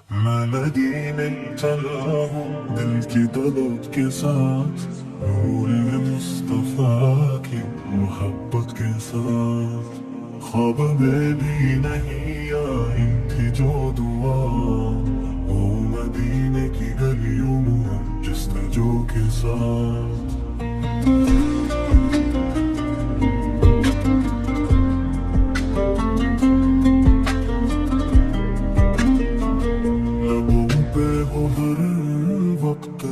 मैं मदीने चला हूँ दिल की तलब के साथ, नूर मुस्तफा की मोहब्बत के साथ। ख्वाब में भी नहीं आई थी जो दुआ, ओ मदीने की गलियों में जस्तजो के साथ। हो हर वक्त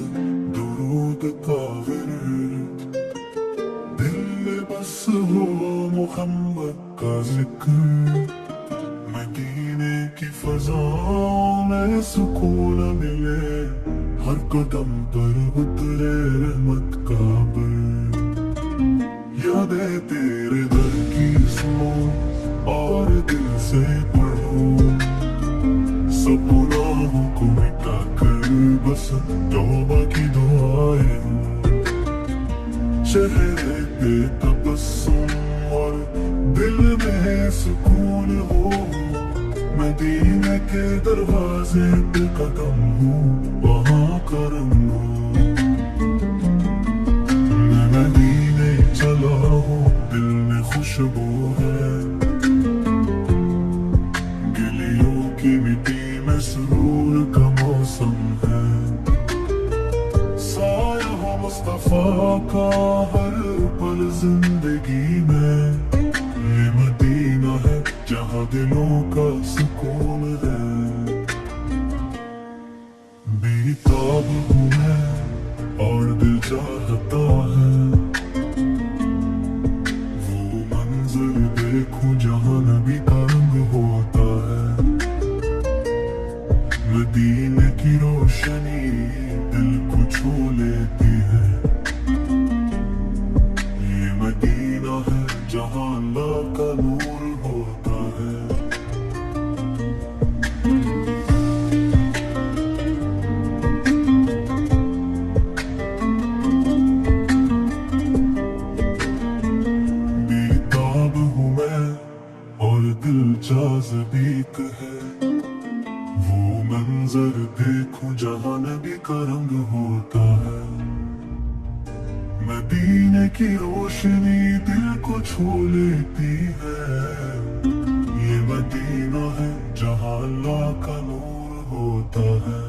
दुरूद का विर्द, दिल में बस हो मोहम्मद का जिक्र। मदीने की फज़ाओं में सुकून मिले, हर कदम पर उतरे रहमत का बर्द। यादें तेरे दर की सुनो और दिल से पढ़ो, सब गुनाहों को मिटा कर बस तौबा की दुआएं। चेहरे पे तबस्सुम और दिल में सुकून हो, मदीने के दरवाजे पे कदम हो, वहाँ करम हो। मैं मदीने चला हूँ, दिल में खुशबू है, गिलियों की मिट्टी में सुरूर का मौसम है। साया हो मुस्तफा का हर पल जिंदगी में, ये मदीना है जहाँ दिलों का सुकून है। बेताब हूँ मैं और दिल चाहता है, वो मंजर देखूं जहाँ नबी का रंग होता है। मदीने की रोशनी दिल को छू लेती है, ये मदीना है जहाँ अल्लाह का नूर होता है। बेताब हूँ मैं और दिल जाज़बीक है, वो मंजर देखूं जहाँ नबी का रंग होता है। मदीने की रोशनी दिल को छू लेती है, ये मदीना है जहाँ अल्लाह का नूर होता है।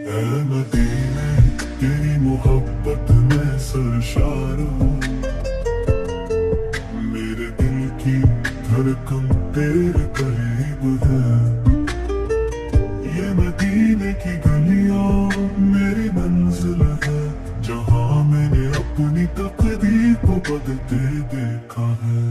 ऐ मदीने तेरी मोहब्बत में सरशार हूँ, मेरे दिल की धड़कन तेरे करीब है। ये मदीने की गलियां मेरी मंजिल है, जहाँ मैंने अपनी तकदीर को बदलते देखा है।